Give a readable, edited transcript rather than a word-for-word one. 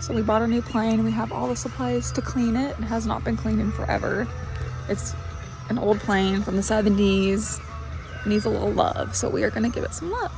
So we bought a new plane. We have all the supplies to clean it. It has not been cleaned in forever. It's an old plane from the 70s. It needs a little love, so we are gonna give it some love.